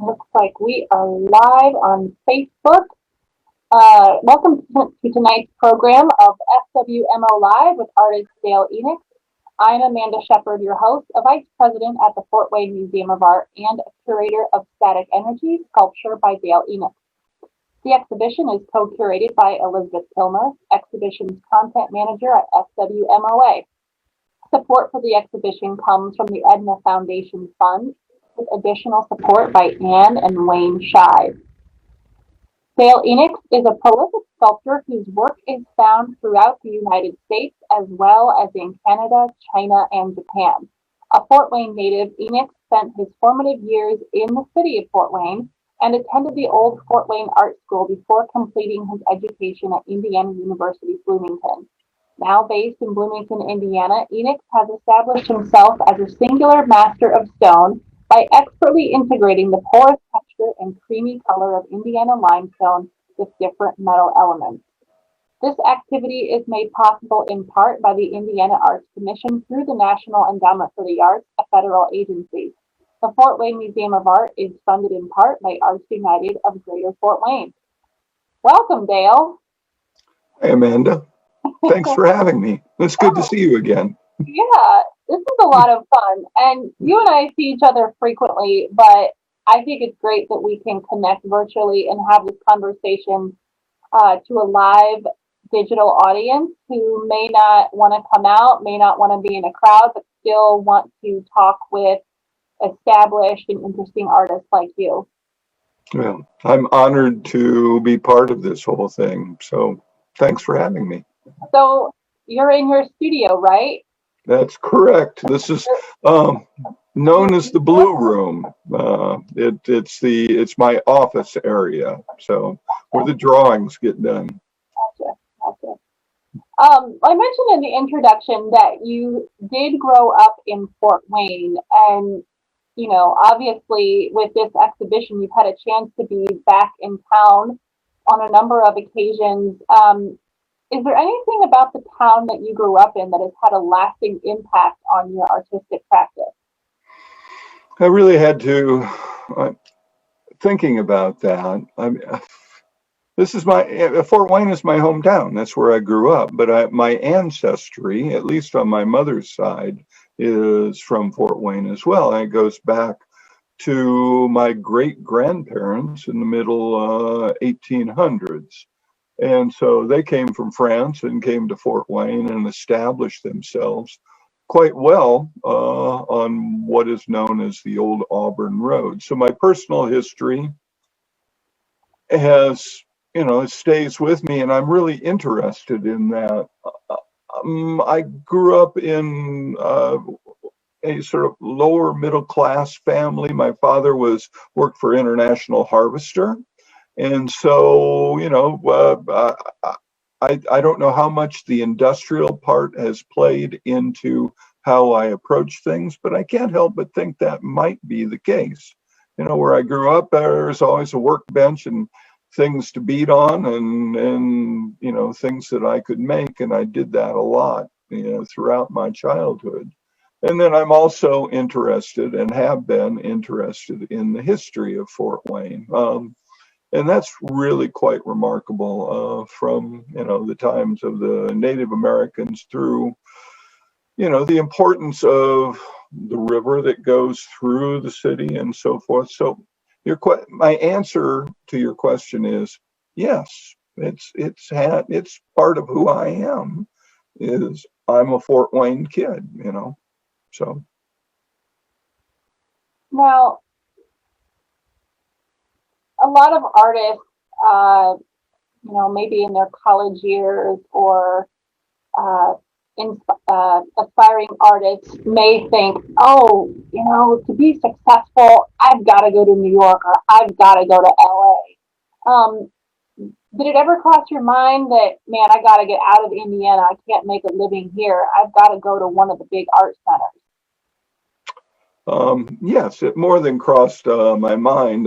Looks like we are live on Facebook. Welcome to tonight's program of FWMO Live with artist Dale Enochs. I'm Amanda Shepard, your host, a vice president at the Fort Wayne Museum of Art and a curator of Static Energy Sculpture by Dale Enochs. The exhibition is co-curated by Elizabeth Kilmer, exhibition's content manager at FWMoA. Support for the exhibition comes from the Edna Foundation Fund, with additional support by Anne and Wayne Shive. Dale Enochs is a prolific sculptor whose work is found throughout the United States as well as in Canada, China, and Japan. A Fort Wayne native, Enochs spent his formative years in the city of Fort Wayne and attended the old Fort Wayne Art School before completing his education at Indiana University, Bloomington. Now based in Bloomington, Indiana, Enochs has established himself as a singular master of stone by expertly integrating the porous texture and creamy color of Indiana limestone with different metal elements. This activity is made possible in part by the Indiana Arts Commission through the National Endowment for the Arts, a federal agency. The Fort Wayne Museum of Art is funded in part by Arts United of Greater Fort Wayne. Welcome, Dale. Hey, Amanda. Thanks for having me. It's good to see you again. Yeah, this is a lot of fun. And you and I see each other frequently, but I think it's great that we can connect virtually and have this conversation to a live digital audience who may not want to come out, may not want to be in a crowd, but still want to talk with established and interesting artists like you. Well, I'm honored to be part of this whole thing. So thanks for having me. So you're in your studio, right? That's correct. This is known as the Blue Room. It's my office area. So where the drawings get done. Gotcha. I mentioned in the introduction that you did grow up in Fort Wayne, and obviously with this exhibition, you've had a chance to be back in town on a number of occasions. Is there anything about the town that you grew up in that has had a lasting impact on your artistic practice? I really had to, thinking about that. Fort Wayne is my hometown. That's where I grew up. But my ancestry, at least on my mother's side, is from Fort Wayne as well. And it goes back to my great grandparents in the middle 1800s. And so they came from France and came to Fort Wayne and established themselves quite well on what is known as the Old Auburn Road. So my personal history has, it stays with me, and I'm really interested in that. I grew up in a sort of lower middle class family. My father worked for International Harvester. And so, I don't know how much the industrial part has played into how I approach things, but I can't help but think that might be the case. Where I grew up, there's always a workbench and things to beat on and things that I could make. And I did that a lot, throughout my childhood. And then I'm also interested and have been interested in the history of Fort Wayne. And that's really quite remarkable from, the times of the Native Americans through, the importance of the river that goes through the city and so forth. So my answer to your question is yes, it's part of who I am, is I'm a Fort Wayne kid, so. Now, a lot of artists, maybe in their college years or aspiring artists may think, oh, to be successful, I've got to go to New York or I've got to go to LA. Did it ever cross your mind that, man, I got to get out of Indiana. I can't make a living here. I've got to go to one of the big art centers. Yes, it more than crossed my mind.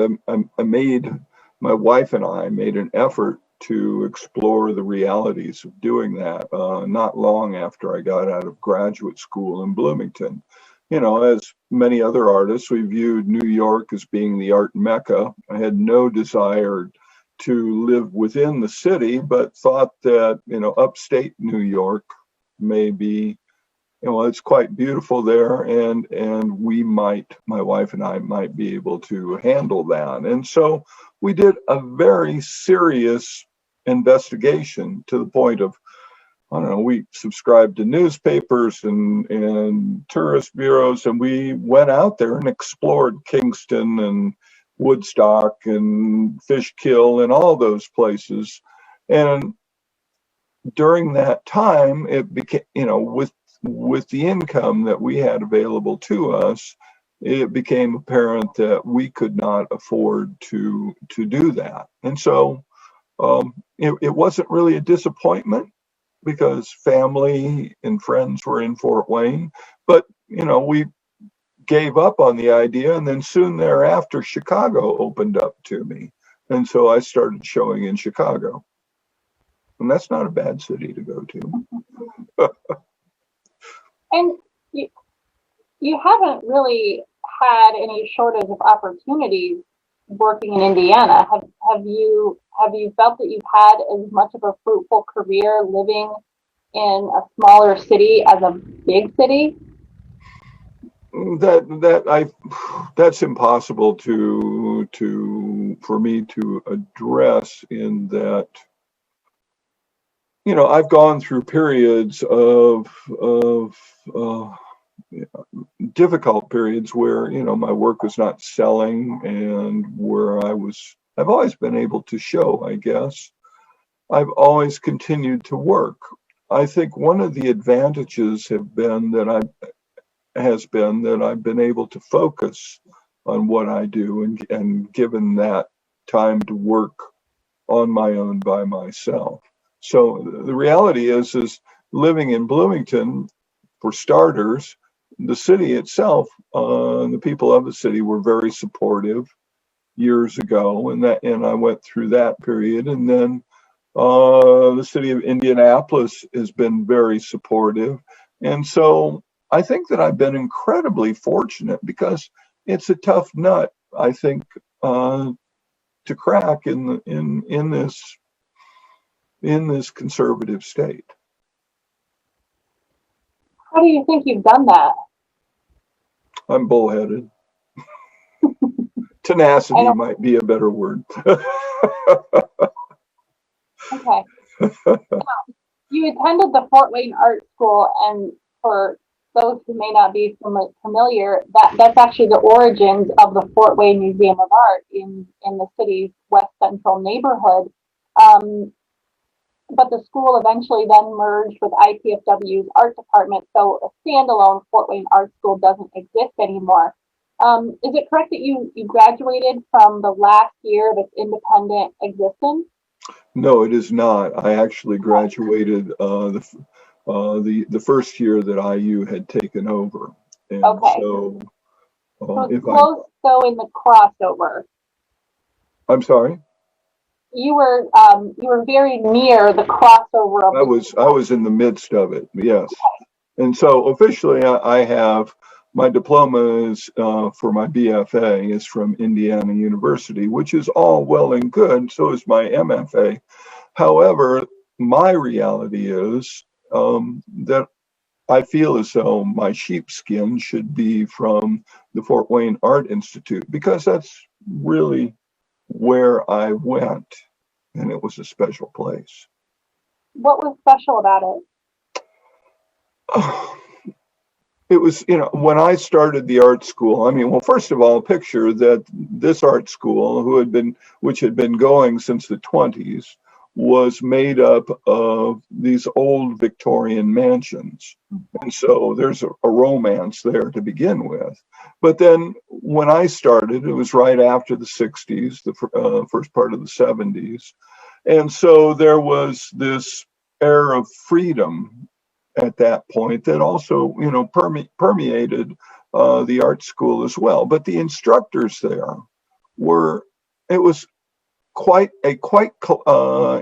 My wife and I made an effort to explore the realities of doing that not long after I got out of graduate school in Bloomington. as many other artists, we viewed New York as being the art mecca. I had no desire to live within the city, but thought that, upstate New York may be, it's quite beautiful there, and my wife and I might be able to handle that. And so we did a very serious investigation to the point of, I don't know, we subscribed to newspapers and tourist bureaus, and we went out there and explored Kingston and Woodstock and Fishkill and all those places. And during that time, it became, with the income that we had available to us, it became apparent that we could not afford to do that. And so it wasn't really a disappointment, because family and friends were in Fort Wayne, but we gave up on the idea, and then soon thereafter Chicago opened up to me, and so I started showing in Chicago, and that's not a bad city to go to. And you haven't really had any shortage of opportunities working in Indiana. Have you felt that you've had as much of a fruitful career living in a smaller city as a big city? That's impossible for me to address, in that I've gone through periods of difficult periods where my work was not selling, and where I've always been able to show, I guess. I've always continued to work. I think one of the advantages has been that I've been able to focus on what I do, and given that time to work on my own by myself. So the reality is living in Bloomington, for starters, the city itself, the people of the city were very supportive years ago, and I went through that period. And then the city of Indianapolis has been very supportive. And so I think that I've been incredibly fortunate, because it's a tough nut, I think, to crack in this conservative state. How do you think you've done that? I'm bullheaded. Tenacity might be a better word. Okay. Now, you attended the Fort Wayne Art School, and for those who may not be familiar, that's actually the origins of the Fort Wayne Museum of Art in the city's west central neighborhood. But the school eventually then merged with IPFW's art department, so a standalone Fort Wayne Art School doesn't exist anymore. Is it correct that you graduated from the last year of its independent existence? No, it is not. I actually graduated the first year that IU had taken over. And okay. So it's close, though, in the crossover. I'm sorry? You were very near the crossover of I was in the midst of it, yes. Okay. And so officially I have my diploma is for my BFA is from Indiana University, which is all well and good. So is my MFA. However, my reality is that I feel as though my sheepskin should be from the Fort Wayne Art Institute, because that's really where I went, and it was a special place. What was special about it? It was, when I started the art school, I mean, well, first of all, picture that this art school, which had been going since the 20s, was made up of these old Victorian mansions. And so there's a romance there to begin with. But then when I started, it was right after the 60s, the first part of the 70s. And so there was this air of freedom at that point that also, permeated the art school as well. But the instructors there it was quite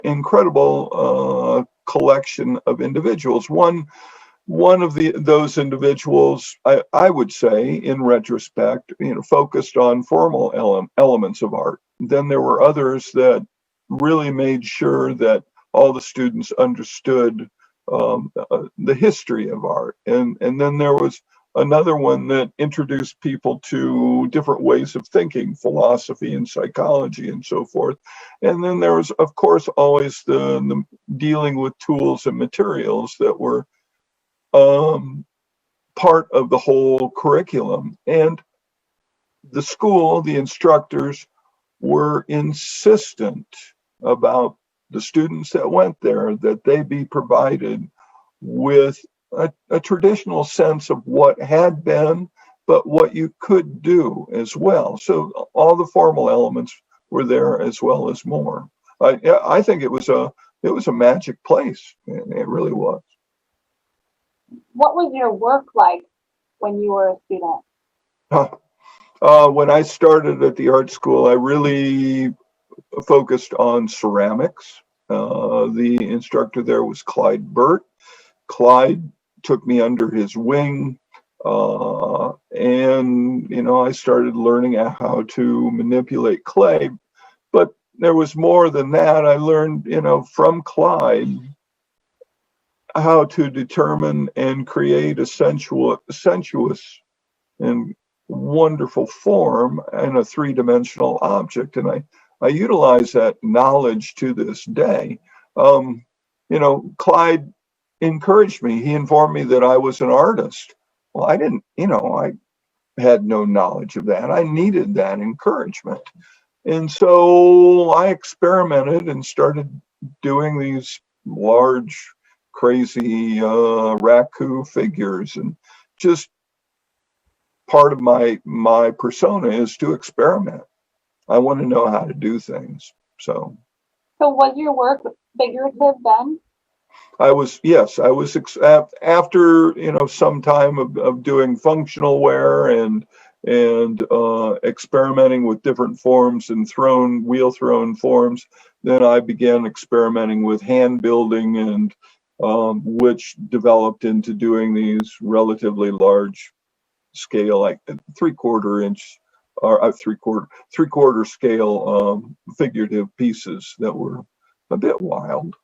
incredible collection of individuals. One one of those individuals, I would say, in retrospect, focused on formal elements of art. Then there were others that really made sure that all the students understood the history of art. And then there was another one that introduced people to different ways of thinking, philosophy and psychology and so forth. And then there was, of course, always the dealing with tools and materials that were part of the whole curriculum. And the school, the instructors, were insistent about the students that went there that they be provided with a traditional sense of what had been, but what you could do as well. So all the formal elements were there as well as more. I think it was a magic place. It really was. What was your work like when you were a student? When I started at the art school, I really focused on ceramics. The instructor there was Clyde Burt. Clyde took me under his wing, and I started learning how to manipulate clay. But there was more than that. I learned, from Clyde how to determine and create a sensuous and wonderful form in a three-dimensional object. And I utilize that knowledge to this day. Clyde encouraged me. He informed me that I was an artist. Well, I didn't, I had no knowledge of that. I needed that encouragement. And so I experimented and started doing these large, crazy raku figures, and just part of my persona is to experiment. I want to know how to do things. So was your work figurative then? Yes, I was after, some time of doing functional wear and experimenting with different forms and wheel thrown forms. Then I began experimenting with hand building, and which developed into doing these relatively large scale, like 3/4 inch or 3/4 scale figurative pieces that were a bit wild.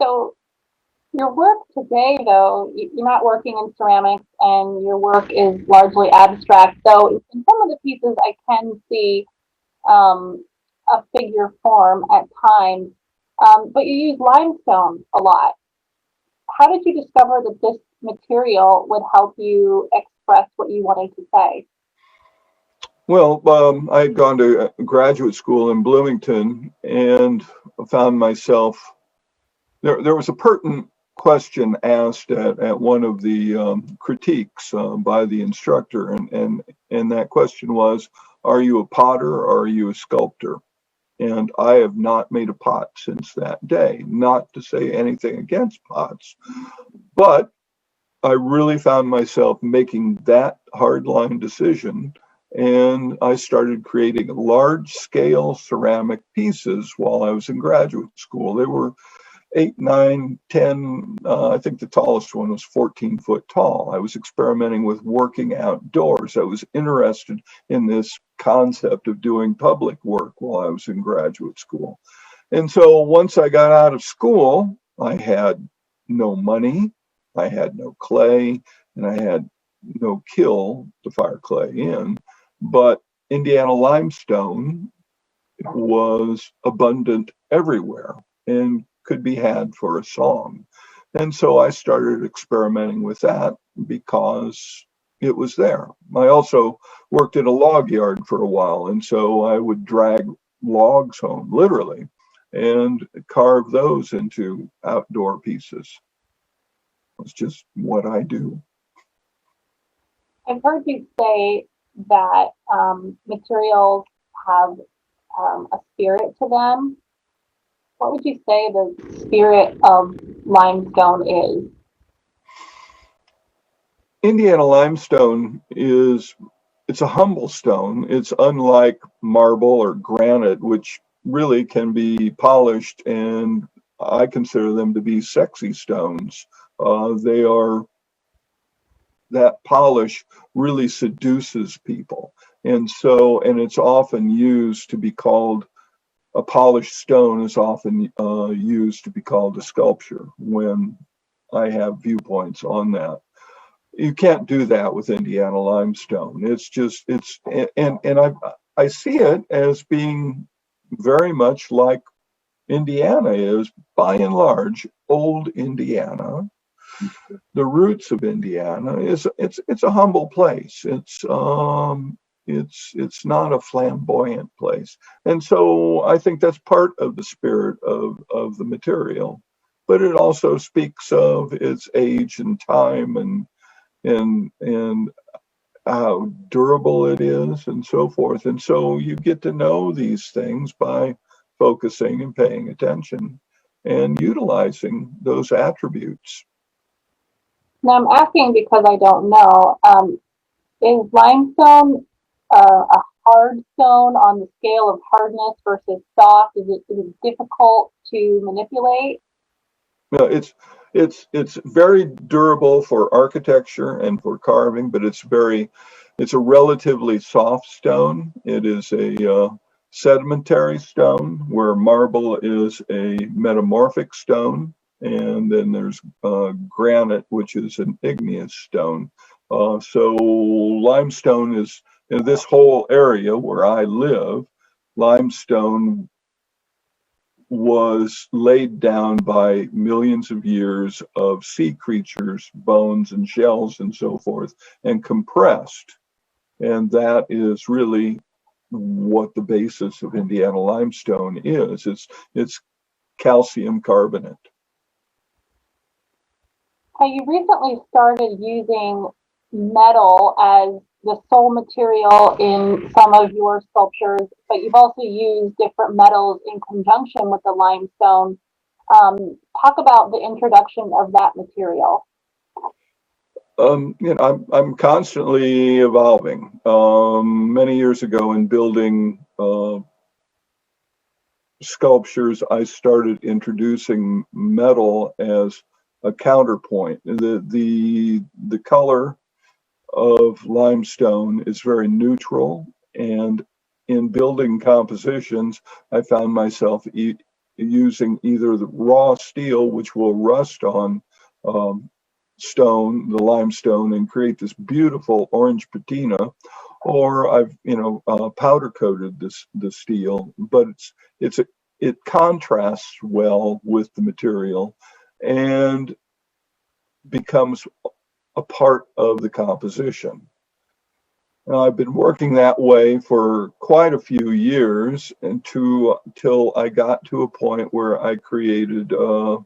So your work today, though, you're not working in ceramics, and your work is largely abstract. So in some of the pieces, I can see a figure form at times, but you use limestone a lot. How did you discover that this material would help you express what you wanted to say? Well, I had gone to graduate school in Bloomington and found myself there was a pertinent question asked at one of the critiques by the instructor, and that question was, are you a potter or are you a sculptor? And I have not made a pot since that day. Not to say anything against pots, but I really found myself making that hardline decision, and I started creating large scale ceramic pieces while I was in graduate school. They were 8, 9, 10. I think the tallest one was 14 foot tall. I was experimenting with working outdoors. I was interested in this concept of doing public work while I was in graduate school. And so once I got out of school, I had no money, I had no clay, and I had no kiln to fire clay in. But Indiana limestone was abundant everywhere and could be had for a song. And so I started experimenting with that because it was there. I also worked in a log yard for a while, and so I would drag logs home, literally, and carve those into outdoor pieces. It's just what I do. I've heard you say that materials have a spirit to them. What would you say the spirit of limestone is? Indiana limestone it's a humble stone. It's unlike marble or granite, which really can be polished and I consider them to be sexy stones. They are, that polish really seduces people. And so, and it's often used to be called, a polished stone is often used to be called a sculpture when I have viewpoints on that. You can't do that with Indiana limestone. It's just, I see it as being very much like Indiana is, by and large, old Indiana. The roots of Indiana is, it's a humble place. It's not a flamboyant place. And so I think that's part of the spirit of the material. But it also speaks of its age and time, and how durable it is and so forth. And so you get to know these things by focusing and paying attention and utilizing those attributes. Now I'm asking because I don't know. Is limestone a hard stone on the scale of hardness versus soft? Is it difficult to manipulate? No, it's very durable for architecture and for carving, but it's a relatively soft stone. It is a sedimentary stone, where marble is a metamorphic stone, and then there's granite, which is an igneous stone. So limestone is, in this whole area where I live, limestone was laid down by millions of years of sea creatures, bones and shells and so forth, and compressed. And that is really what the basis of Indiana limestone is. It's calcium carbonate. You recently started using metal as the sole material in some of your sculptures, but you've also used different metals in conjunction with the limestone. Talk about the introduction of that material. I'm constantly evolving. Many years ago, in building sculptures, I started introducing metal as a counterpoint. The color of limestone is very neutral, and in building compositions, I found myself using either the raw steel, which will rust on stone, the limestone, and create this beautiful orange patina, or I've powder coated the steel, but it contrasts well with the material and becomes a part of the composition. Now, I've been working that way for quite a few years, until I got to a point where I created a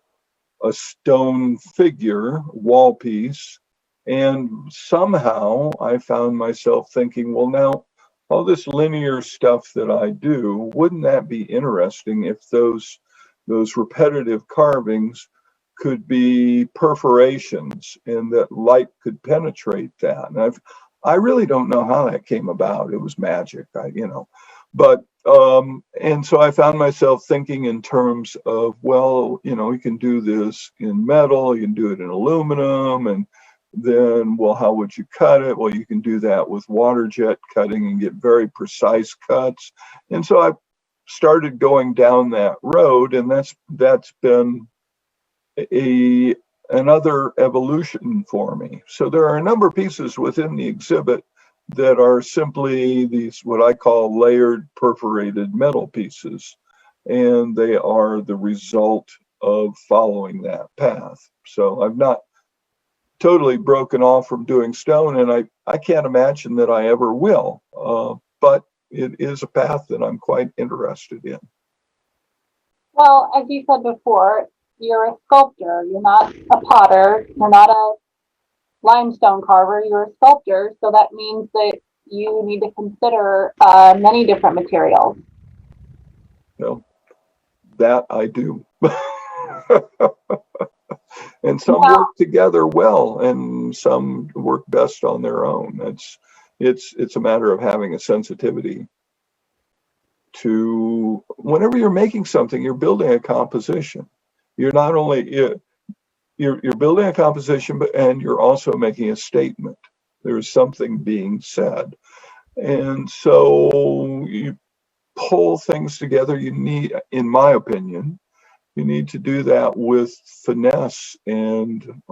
stone figure wall piece, and somehow I found myself thinking, well, now all this linear stuff that I do, wouldn't that be interesting if those repetitive carvings could be perforations, and that light could penetrate that? And I really don't know how that came about. It was magic, but and so I found myself thinking in terms of, well, you can do this in metal, you can do it in aluminum, and then, well, how would you cut it? Well, you can do that with water jet cutting and get very precise cuts. And so I started going down that road, and that's been another evolution for me. So there are a number of pieces within the exhibit that are simply these, what I call layered perforated metal pieces, and they are the result of following that path. So I've not totally broken off from doing stone, and I can't imagine that I ever will, but it is a path that I'm quite interested in. Well, as you said before, you're a sculptor. You're not a potter. You're not a limestone carver. You're a sculptor. So that means that you need to consider many different materials. That I do. And some work together well, and some work best on their own. It's a matter of having a sensitivity to, whenever you're making something, you're building a composition. You're not only you're building a composition, and you're also making a statement. There's something being said, and so you pull things together. You need, in my opinion, you need to do that with finesse and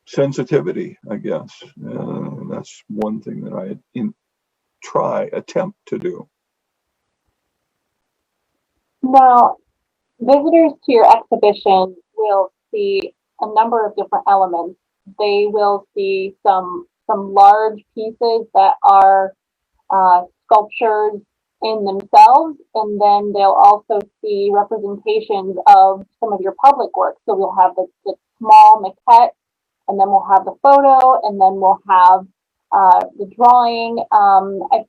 sensitivity, I guess. And that's one thing that I attempt to do. Now, visitors to your exhibition will see a number of different elements. They will see some large pieces that are sculptures in themselves, and then they'll also see representations of some of your public work. So we'll have the small maquette, and then we'll have the photo, and then we'll have the drawing.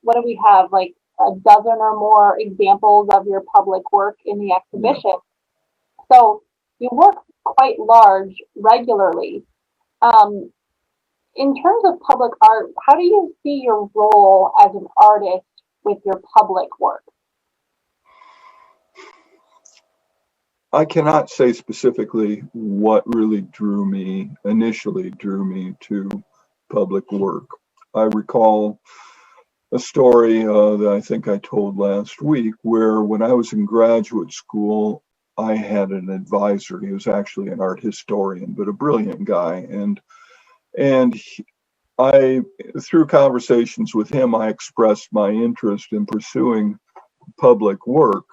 What do we have? Like a dozen or more examples of your public work in the exhibition. So you work quite large regularly. Um, in terms of public art, how do you see your role as an artist with your public work? I cannot say specifically what really initially drew me to public work. I recall a story that I think I told last week, where when I was in graduate school, I had an advisor. He was actually an art historian, but a brilliant guy. And through conversations with him, I expressed my interest in pursuing public work.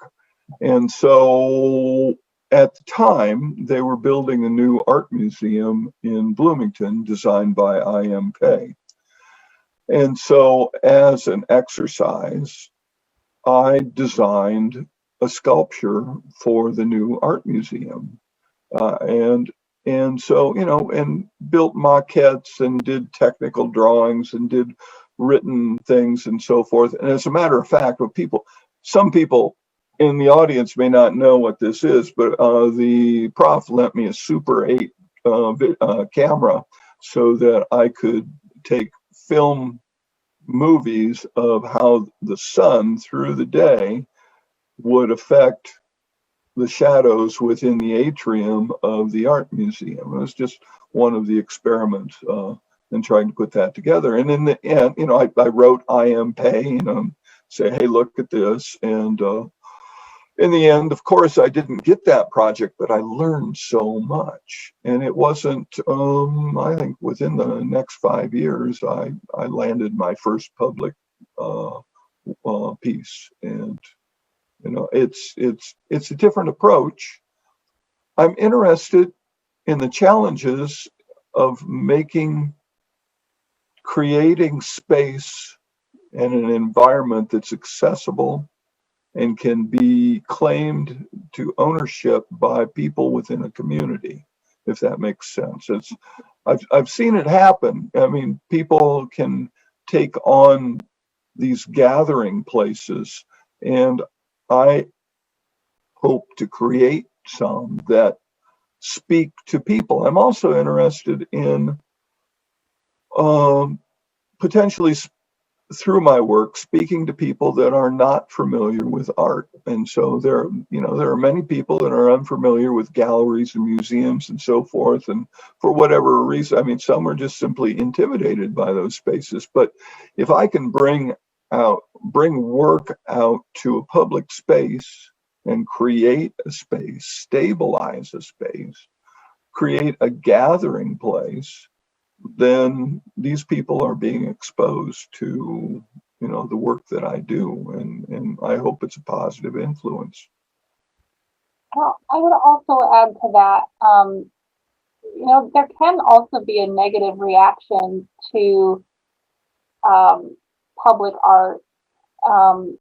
And so at the time, they were building a new art museum in Bloomington designed by IMK. And so as an exercise, I designed a sculpture for the new art museum. And so, and built maquettes and did technical drawings and did written things and so forth. And as a matter of fact, some people in the audience may not know what this is, but the prof lent me a Super 8 camera so that I could take film movies of how the sun through the day would affect the shadows within the atrium of the art museum. It was just one of the experiments in trying to put that together. And in the end, I wrote IMK, say, hey, look at this. And in the end, of course, I didn't get that project, but I learned so much. And it wasn't, I think within the next 5 years, I landed my first public piece. And it's a different approach. I'm interested in the challenges of creating space and an environment that's accessible and can be claimed to ownership by people within a community, if that makes sense. I've seen it happen. I mean, people can take on these gathering places, and I hope to create some that speak to people. I'm also interested in potentially, through my work, speaking to people that are not familiar with art. And so there are many people that are unfamiliar with galleries and museums and so forth. And for whatever reason, I mean, some are just simply intimidated by those spaces. But if I can bring work out to a public space and create a space, stabilize a space, create a gathering place, then these people are being exposed to, the work that I do, and I hope it's a positive influence. Well, I would also add to that, there can also be a negative reaction to public art.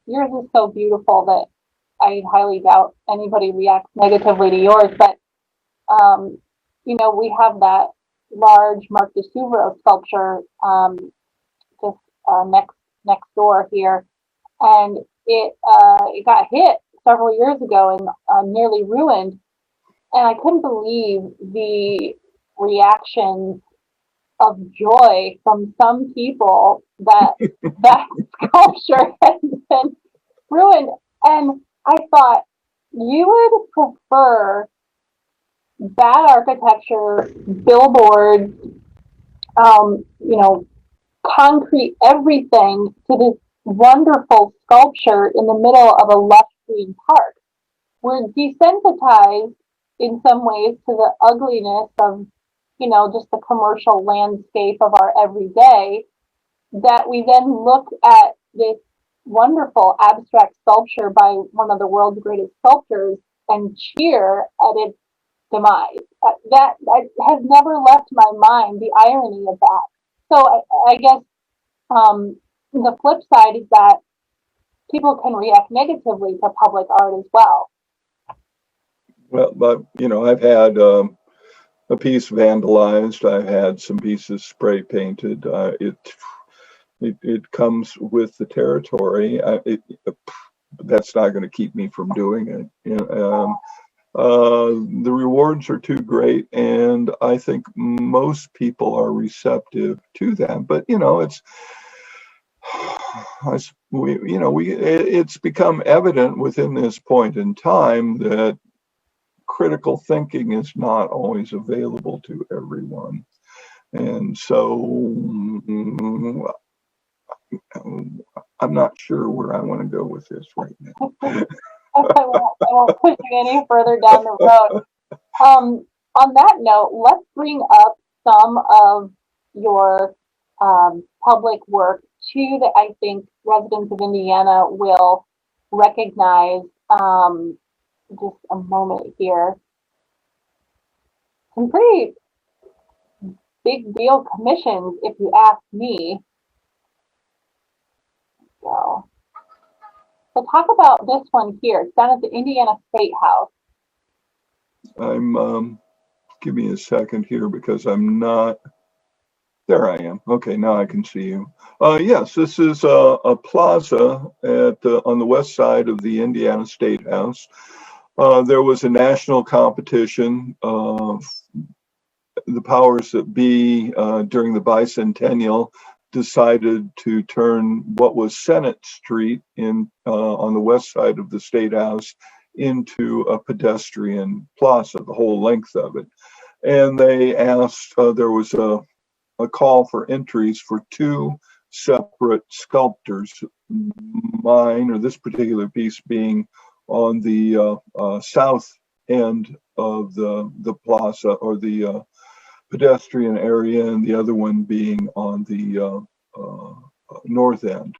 Yours is so beautiful that I highly doubt anybody reacts negatively to yours, but we have that large Mark de Souvreau sculpture just next door here, and it got hit several years ago and nearly ruined. And I couldn't believe the reactions of joy from some people that that sculpture has been ruined. And I thought, you would prefer bad architecture, billboards, concrete everything to this wonderful sculpture in the middle of a lush green park. We're desensitized in some ways to the ugliness of, just the commercial landscape of our everyday, that we then look at this wonderful abstract sculpture by one of the world's greatest sculptors and cheer at its demise. That has never left my mind, the irony of that. So I guess the flip side is that people can react negatively to public art as well. Well, but I've had a piece vandalized. I've had some pieces spray painted. It comes with the territory. That's not going to keep me from doing it. The rewards are too great, and I think most people are receptive to that. But it's become evident within this point in time that critical thinking is not always available to everyone, and so I'm not sure where I want to go with this right now. I won't push you any further down the road. On that note, let's bring up some of your public work too that I think residents of Indiana will recognize. Just a moment here. Some pretty big deal commissions, if you ask me. So talk about this one here. It's down at the Indiana State House. Give me a second here because I'm not. There I am. Okay, now I can see you. Yes, this is a plaza on the west side of the Indiana State House. There was a national competition. The powers that be during the bicentennial decided to turn what was Senate Street on the west side of the State House into a pedestrian plaza, the whole length of it. And they asked, there was a call for entries for two separate sculptors, mine or this particular piece being on the south end of the plaza or the pedestrian area, and the other one being on the north end.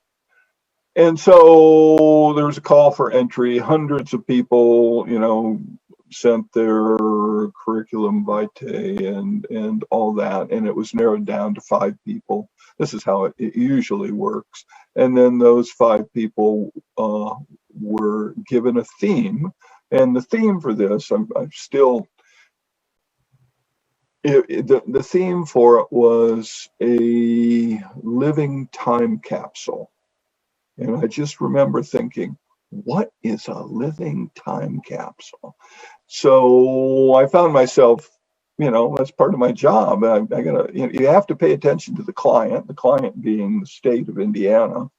And so there was a call for entry. Hundreds of people, sent their curriculum vitae and all that, and it was narrowed down to 5 people. This is how it usually works. And then those 5 people were given a theme, and the theme for this, I'm still. The theme for it was a living time capsule. And I just remember thinking, what is a living time capsule? So I found myself, that's part of my job. You have to pay attention to the client being the state of Indiana.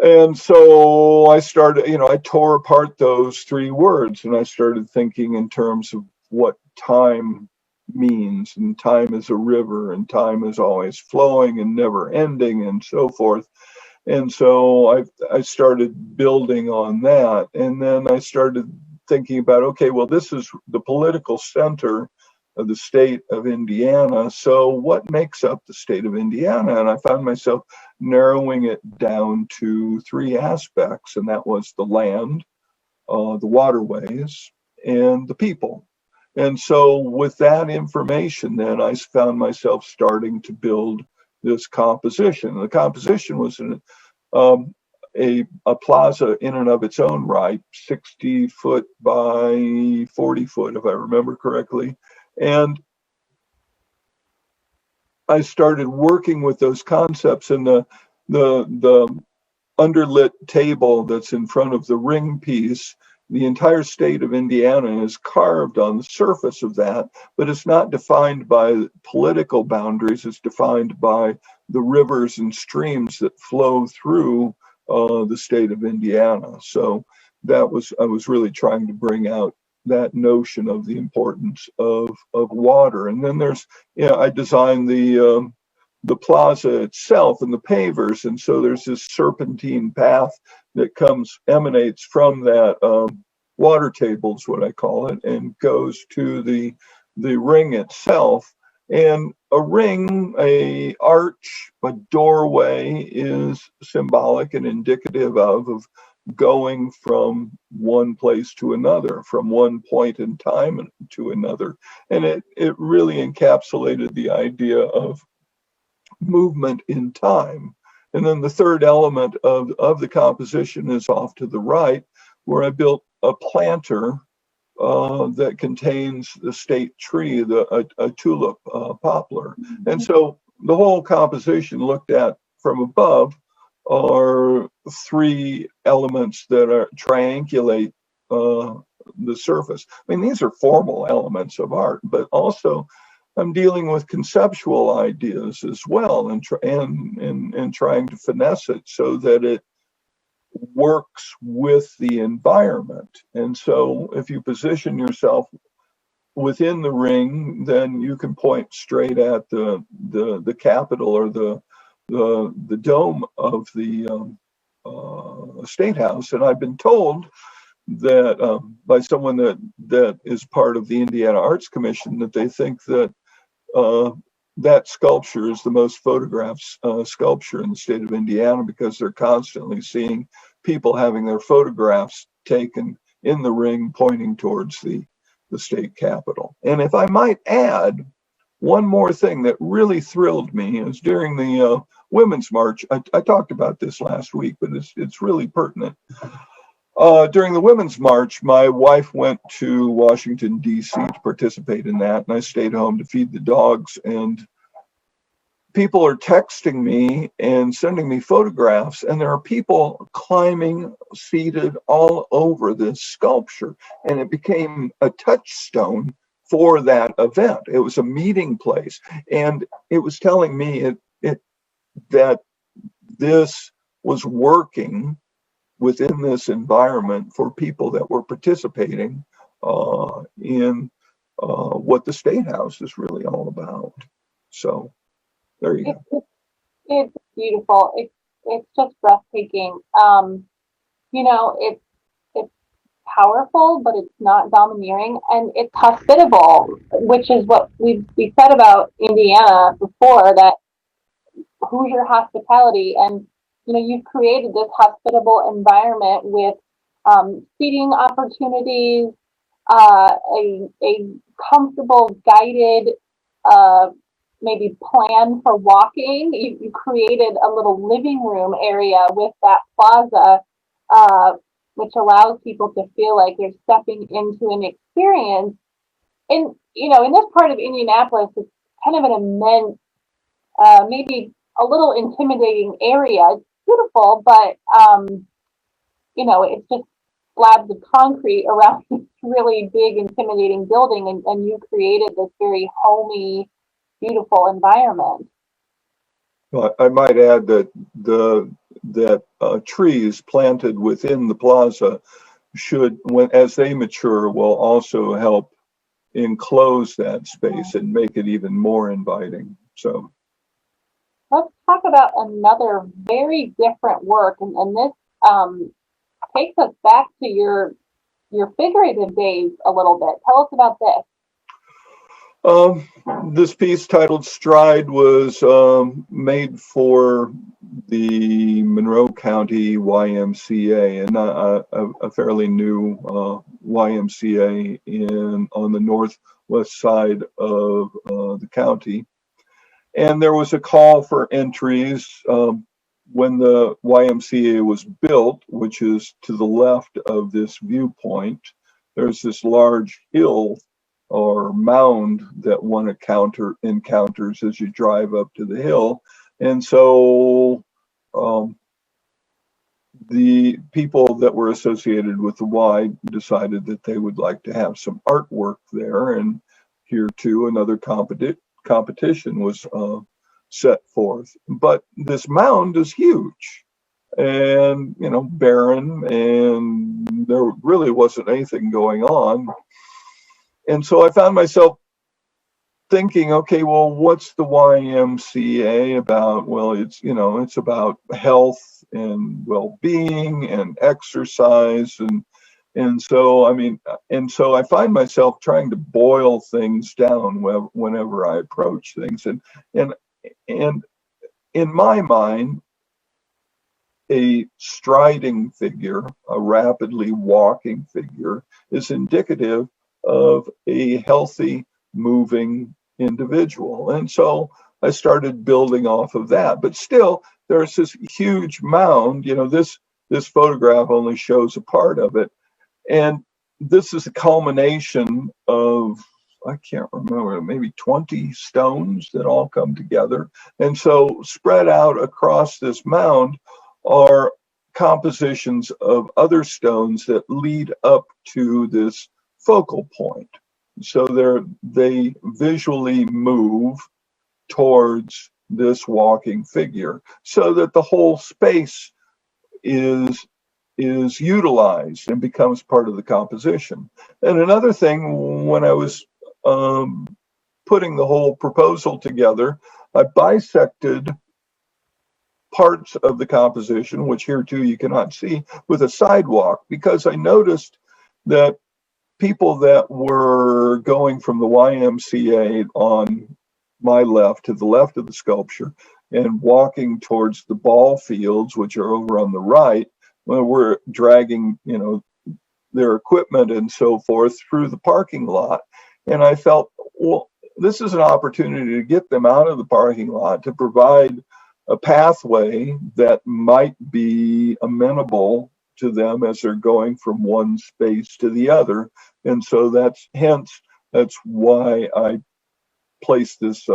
And so I started, I tore apart those 3 words and I started thinking in terms of what time means, and time is a river, and time is always flowing and never ending, and so forth. And so I started building on that, and then I started thinking about, okay, well, this is the political center of the state of Indiana, so what makes up the state of Indiana? And I found myself narrowing it down to 3 aspects, and that was the land, the waterways, and the people. And so with that information, then I found myself starting to build this composition. The composition was a plaza in and of its own right, 60 foot by 40 foot, if I remember correctly. And I started working with those concepts, and the underlit table that's in front of the ring piece, the entire state of Indiana is carved on the surface of that, but it's not defined by political boundaries. It's defined by the rivers and streams that flow through the state of Indiana. So I was really trying to bring out that notion of the importance of water. And then there's, I designed the plaza itself and the pavers, and so there's this serpentine path that emanates from that water table is what I call it, and goes to the ring itself. And a ring, a arch, a doorway is symbolic and indicative of going from one place to another, from one point in time to another. And it really encapsulated the idea of movement in time. And then the third element of the composition is off to the right, where I built a planter that contains the state tree, a tulip poplar. And so the whole composition looked at from above are three elements that triangulate the surface. I mean, these are formal elements of art, but also I'm dealing with conceptual ideas as well, and trying to finesse it so that it works with the environment. And so if you position yourself within the ring, then you can point straight at the capital or the dome of the State House. And I've been told that by someone that is part of the Indiana Arts Commission, that they think that that sculpture is the most photographed sculpture in the state of Indiana, because they're constantly seeing people having their photographs taken in the ring pointing towards the state capitol. And if I might add, one more thing that really thrilled me is during the Women's March. I talked about this last week, but it's really pertinent. During the Women's March, my wife went to Washington, D.C. to participate in that, and I stayed home to feed the dogs. And people are texting me and sending me photographs, and there are people climbing, seated all over this sculpture, and it became a touchstone for that event. It was a meeting place, and it was telling me that this was working within this environment for people that were participating in what the State House is really all about. So there you go. It's beautiful. It's just breathtaking. It's powerful, but it's not domineering, and it's hospitable, which is what we said about Indiana before, that Hoosier hospitality. And you've created this hospitable environment with seating opportunities, a comfortable guided maybe plan for walking. You created a little living room area with that plaza, which allows people to feel like they're stepping into an experience. And in this part of Indianapolis, it's kind of an immense, maybe a little intimidating area. It's beautiful, but it's just slabs of concrete around this really big, intimidating building, and you created this very homey, beautiful environment. Well, I might add that trees planted within the plaza as they mature, will also help enclose that space and make it even more inviting. So let's talk about another very different work, and this takes us back to your figurative days a little bit. Tell us about this. This piece titled Stride was made for the Monroe County YMCA, and a fairly new YMCA on the northwest side of the county. And there was a call for entries when the YMCA was built, which is to the left of this viewpoint. There's this large hill or mound that one encounters as you drive up to the hill. And so the people that were associated with the Y decided that they would like to have some artwork there, and here too another competition was set forth. But this mound is huge, and, you know, barren, and there really wasn't anything going on. And so I found myself thinking, okay, well, what's the YMCA about? Well, it's, you know, it's about health and well-being and exercise, and so I mean, and so I find myself trying to boil things down whenever I approach things, and and in my mind, a striding figure, a rapidly walking figure, is indicative of a healthy, moving individual. And so I started building off of that. But still, there's this huge mound. You know, this photograph only shows a part of it. And this is a culmination of, I can't remember, maybe 20 stones that all come together. And so spread out across this mound are compositions of other stones that lead up to this focal point. So they visually move towards this walking figure so that the whole space is utilized and becomes part of the composition. And another thing, when I was putting the whole proposal together, I bisected parts of the composition, which here too you cannot see, with a sidewalk, because I noticed that people that were going from the YMCA on my left to the left of the sculpture and walking towards the ball fields, which are over on the right, were dragging, you know, their equipment and so forth through the parking lot. And I felt, well, this is an opportunity to get them out of the parking lot, to provide a pathway that might be amenable to them as they're going from one space to the other. And so that's why I placed this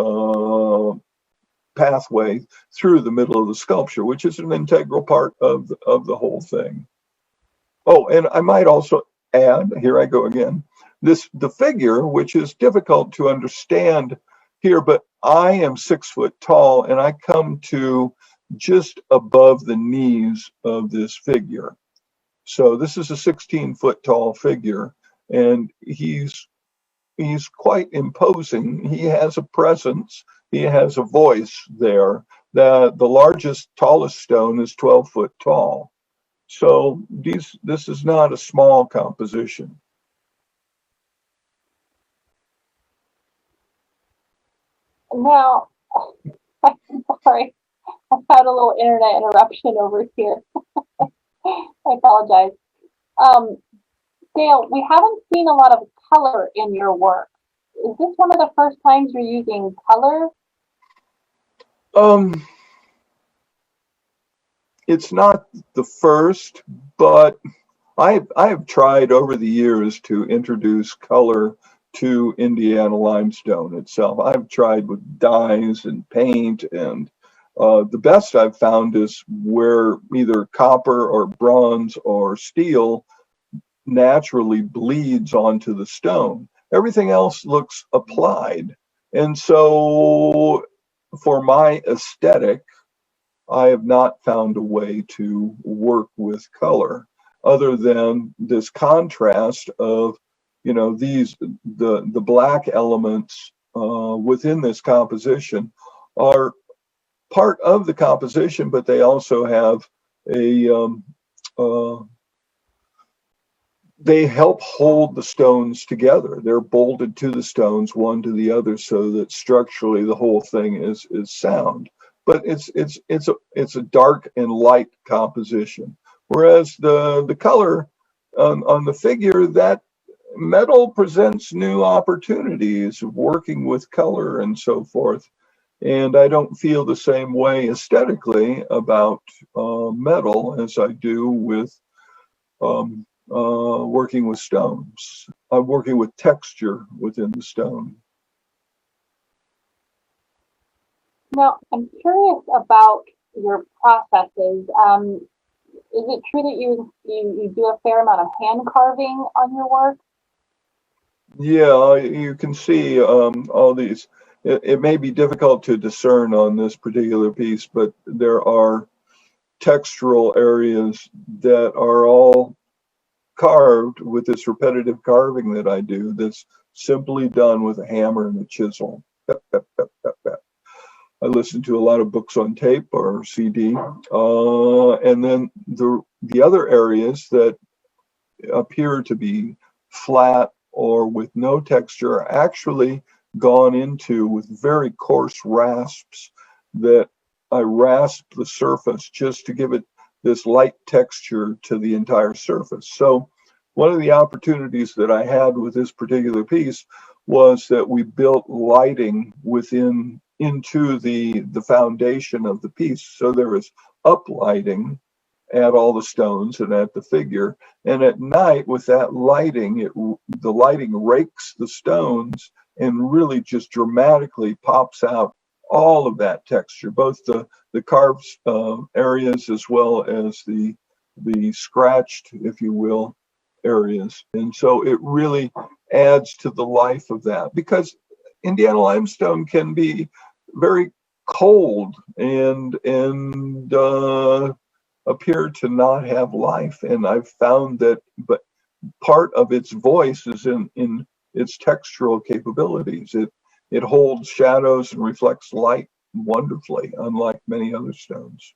pathway through the middle of the sculpture, which is an integral part of the whole thing. Oh, and I might also add, here I go again, the figure, which is difficult to understand here, but I am 6 foot tall and I come to just above the knees of this figure. So this is a 16-foot tall figure, and he's quite imposing. He has a presence. He has a voice there. The largest, tallest stone is 12 foot tall. So this is not a small composition. Now, I'm sorry, I've had a little internet interruption over here. I apologize. Dale, we haven't seen a lot of color in your work. Is this one of the first times you're using color? It's not the first, but I have tried over the years to introduce color to Indiana limestone itself. I've tried with dyes and paint, and the best I've found is where either copper or bronze or steel naturally bleeds onto the stone. Everything else looks applied. And so for my aesthetic, I have not found a way to work with color other than this contrast of, you know, the black elements within this composition are part of the composition, but they also have they help hold the stones together. They're bolted to the stones, one to the other, so that structurally the whole thing is sound. But it's a dark and light composition. Whereas the color on the figure, that metal presents new opportunities of working with color and so forth. And I don't feel the same way aesthetically about metal as I do with working with stones. I'm working with texture within the stone. Now, I'm curious about your processes. Is it true that you do a fair amount of hand carving on your work? Yeah, you can see all these. It may be difficult to discern on this particular piece, but there are textural areas that are all carved with this repetitive carving that I do, that's simply done with a hammer and a chisel. Pep, pep, pep, pep, pep. I listen to a lot of books on tape or CD. And then the other areas that appear to be flat or with no texture are actually gone into with very coarse rasps that I rasp the surface just to give it this light texture to the entire surface. So one of the opportunities that I had with this particular piece was that we built lighting into the foundation of the piece. So there is uplighting at all the stones and at the figure. And at night with that lighting, the lighting rakes the stones and really just dramatically pops out all of that texture, both the carved areas as well as the scratched, if you will, areas. And so it really adds to the life of that, because Indiana limestone can be very cold and appear to not have life. And I've found that, but part of its voice is in its textural capabilities. It holds shadows and reflects light wonderfully, unlike many other stones.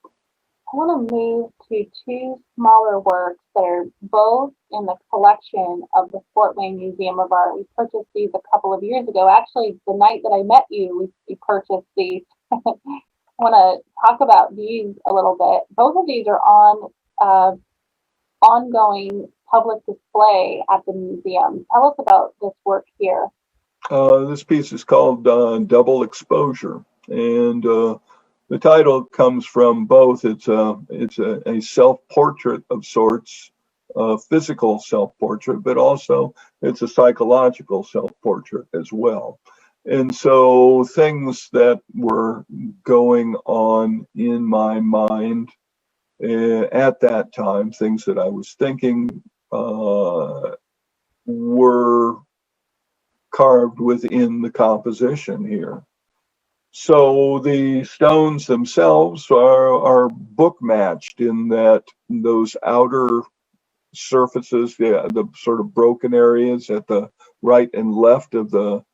I want to move to two smaller works that are both in the collection of the Fort Wayne Museum of Art. We purchased these a couple of years ago. Actually, the night that I met you, we purchased these. I want to talk about these a little bit. Both of these are on ongoing public display at the museum. Tell us about this work here. This piece is called Double Exposure, and the title comes from both. It's a self-portrait of sorts, a physical self-portrait, but also it's a psychological self-portrait as well. And so things that were going on in my mind at that time, things that I was thinking, were carved within the composition here. So the stones themselves are book matched in that those outer surfaces, the sort of broken areas at the right and left of the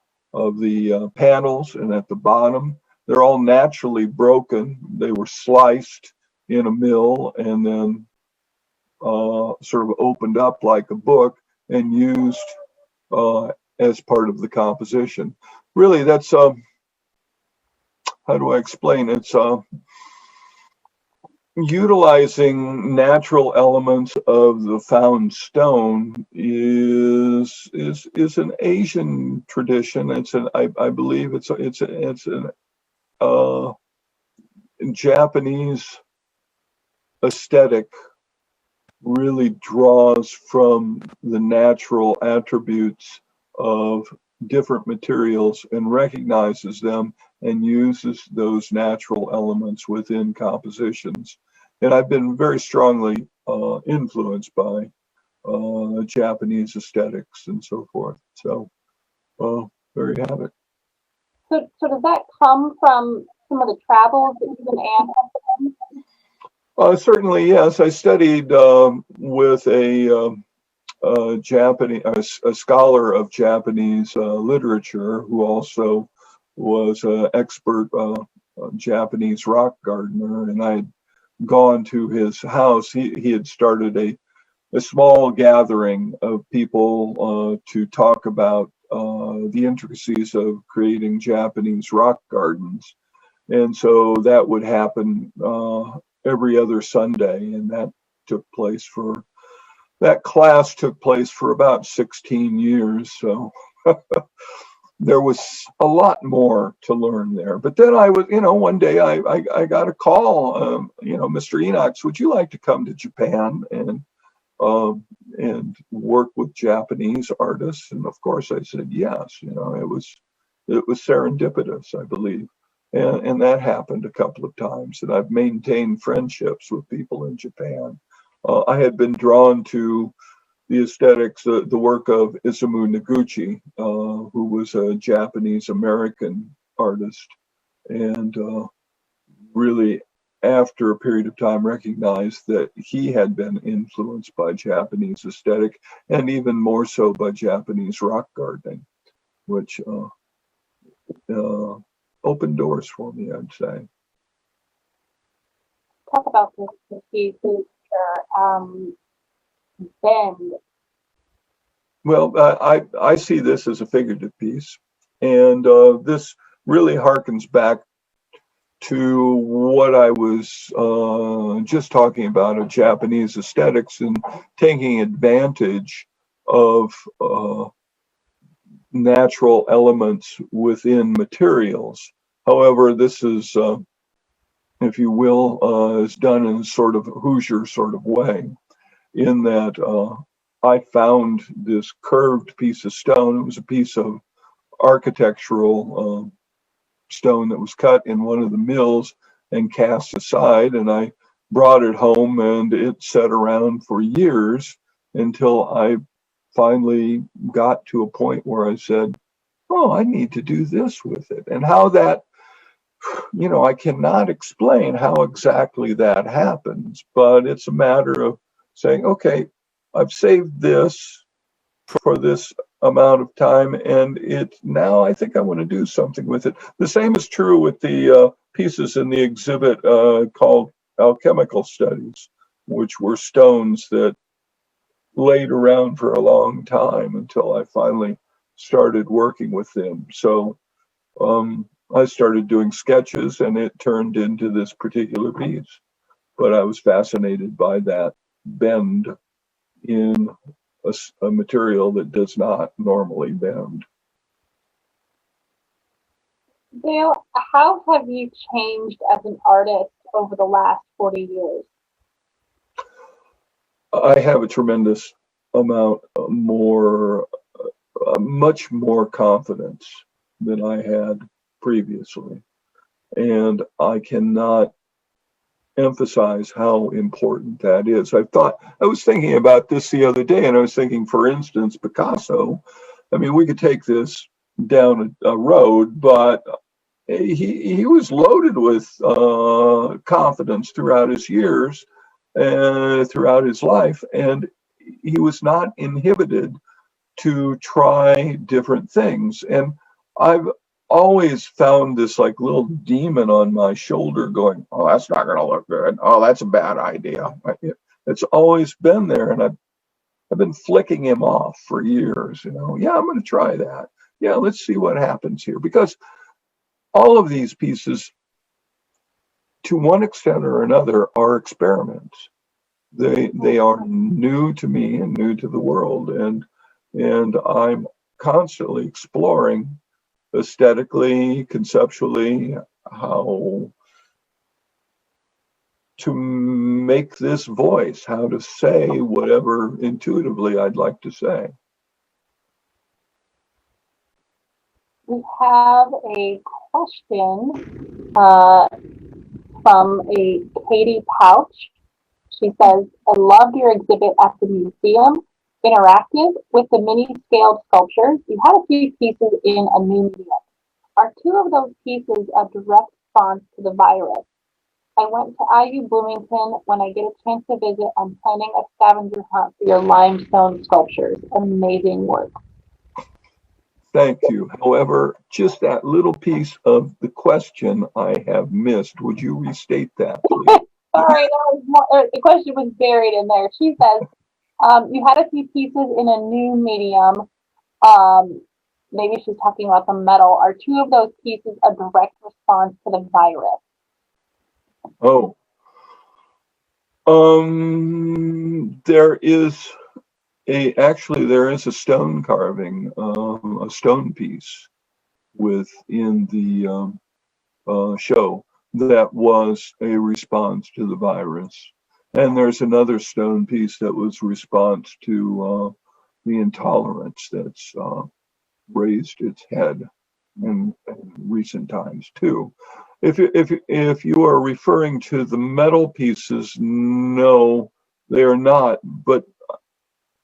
panels, and at the bottom, they're all naturally broken. They were sliced in a mill and then sort of opened up like a book and used as part of the composition. Really, that's how do I explain? It's utilizing natural elements of the found stone is an Asian tradition. I believe it's an Japanese aesthetic, really draws from the natural attributes of different materials and recognizes them and uses those natural elements within compositions. And I've been very strongly influenced by Japanese aesthetics and so forth. So there you have it. So does that come from some of the travels that you've been on? Certainly, yes. I studied with a Japanese, a scholar of Japanese literature, who also was an expert Japanese rock gardener, and I had gone to his house. He had started a small gathering of people to talk about the intricacies of creating Japanese rock gardens. And so that would happen every other Sunday, and that class took place for about 16 years. So there was a lot more to learn there. But then I was, one day I got a call, Mr. Enochs, would you like to come to Japan and work with Japanese artists? And of course I said yes. It was serendipitous, I believe. And that happened a couple of times, and I've maintained friendships with people in Japan. I had been drawn to the aesthetics, the work of Isamu Noguchi, who was a Japanese American artist, and really after a period of time, recognized that he had been influenced by Japanese aesthetic, and even more so by Japanese rock gardening, which opened doors for me, I'd say. Talk about this piece, bend. Well, I see this as a figurative piece, and this really harkens back to what I was just talking about of Japanese aesthetics and taking advantage of natural elements within materials. However, this is, if you will, is done in sort of Hoosier sort of way, in that I found this curved piece of stone. It was a piece of architectural stone that was cut in one of the mills and cast aside, and I brought it home, and it sat around for years until I finally got to a point where I said, oh, I need to do this with it. And how that, I cannot explain how exactly that happens, but it's a matter of saying, okay, I've saved this for this amount of time, and now I think I want to do something with it. The same is true with the pieces in the exhibit called Alchemical Studies, which were stones that laid around for a long time until I finally started working with them. So I started doing sketches, and it turned into this particular piece. But I was fascinated by that bend in a material that does not normally bend. Dale, how have you changed as an artist over the last 40 years? I have a tremendous amount more, much more confidence than I had previously. And I cannot emphasize how important that is. I was thinking about this the other day, and I was thinking, for instance, Picasso. I mean, we could take this down a road, but he was loaded with confidence throughout his years, throughout his life, and he was not inhibited to try different things. And I've always found this like little demon on my shoulder going, oh, that's not going to look good. Oh, that's a bad idea. It's always been there. And I've been flicking him off for years. Yeah, I'm going to try that. Yeah, let's see what happens here. Because all of these pieces, to one extent or another, are experiments. They are new to me and new to the world. And I'm constantly exploring aesthetically, conceptually, how to make this voice, how to say whatever intuitively I'd like to say. We have a question from a Katie Pouch. She says, I loved your exhibit at the museum. Interactive with the mini scaled sculptures. You had a few pieces in a new medium. Are two of those pieces a direct response to the virus? I went to IU Bloomington. When I get a chance to visit, I'm planning a scavenger hunt for your limestone sculptures. Amazing work. Thank you. However, just that little piece of the question I have missed. Would you restate that, please? Sorry, the question was buried in there. She says, you had a few pieces in a new medium. Maybe she's talking about the metal. Are two of those pieces a direct response to the virus? Oh, there is a stone carving, a stone piece within the show that was a response to the virus. And there's another stone piece that was response to the intolerance that's raised its head in recent times too. If you are referring to the metal pieces, no, they are not. But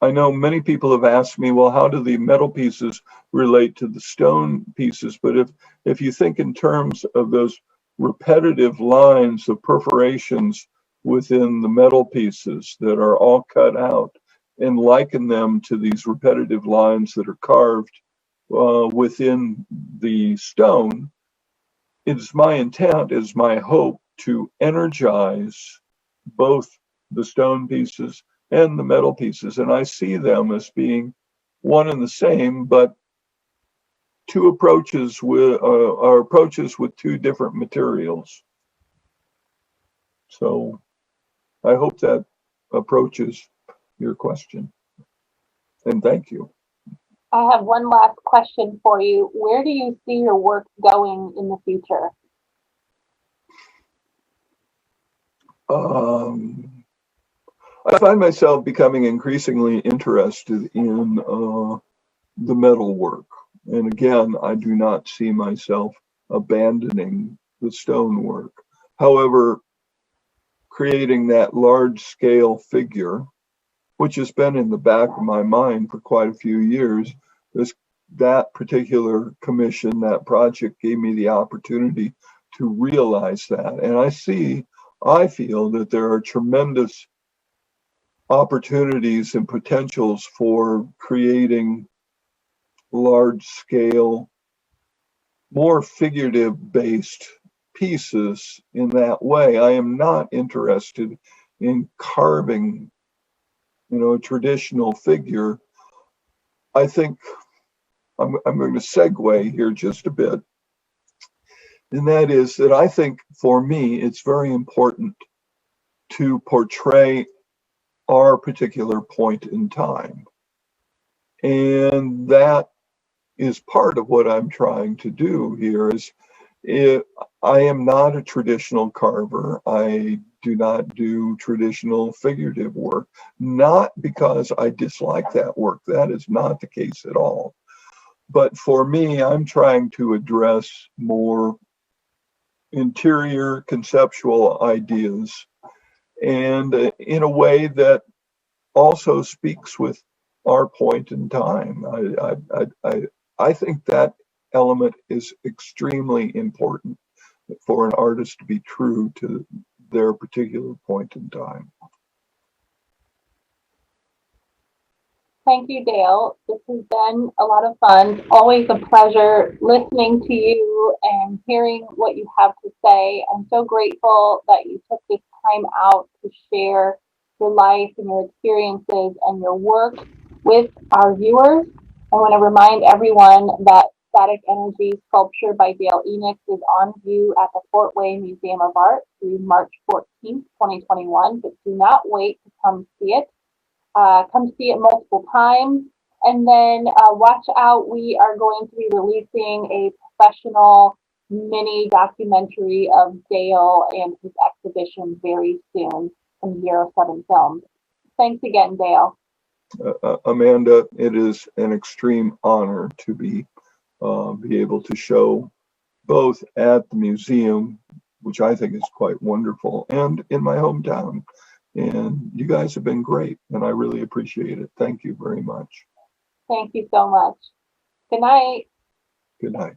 I know many people have asked me, well, how do the metal pieces relate to the stone pieces? But if you think in terms of those repetitive lines of perforations within the metal pieces that are all cut out and liken them to these repetitive lines that are carved within the stone. It's my intent, is my hope to energize both the stone pieces and the metal pieces. And I see them as being one and the same, but two approaches with are approaches with two different materials. So I hope that approaches your question. And thank you. I have one last question for you. Where do you see your work going in the future? I find myself becoming increasingly interested in the metal work. And again, I do not see myself abandoning the stone work. However, creating that large scale figure, which has been in the back of my mind for quite a few years, that particular commission, that project gave me the opportunity to realize that. And I feel that there are tremendous opportunities and potentials for creating large scale, more figurative based pieces in that way. I am not interested in carving, a traditional figure. I think I'm going to segue here just a bit. And that is that I think for me, it's very important to portray our particular point in time. And that is part of what I'm trying to do here I am not a traditional carver. I do not do traditional figurative work, not because I dislike that work. That is not the case at all. But for me, I'm trying to address more interior conceptual ideas, and in a way that also speaks with our point in time. I think that element is extremely important for an artist to be true to their particular point in time. Thank you, Dale. This has been a lot of fun. It's always a pleasure listening to you and hearing what you have to say. I'm so grateful that you took this time out to share your life and your experiences and your work with our viewers. I want to remind everyone that Static Energy sculpture by Dale Enochs is on view at the Fort Wayne Museum of Art through March 14th, 2021, but do not wait to come see it. Come see it multiple times. And then watch out, we are going to be releasing a professional mini documentary of Dale and his exhibition very soon from 07 Films. Thanks again, Dale. Amanda, it is an extreme honor to be able to show both at the museum, which I think is quite wonderful, and in my hometown. And you guys have been great, and I really appreciate it. Thank you very much. Thank you so much. Good night. Good night.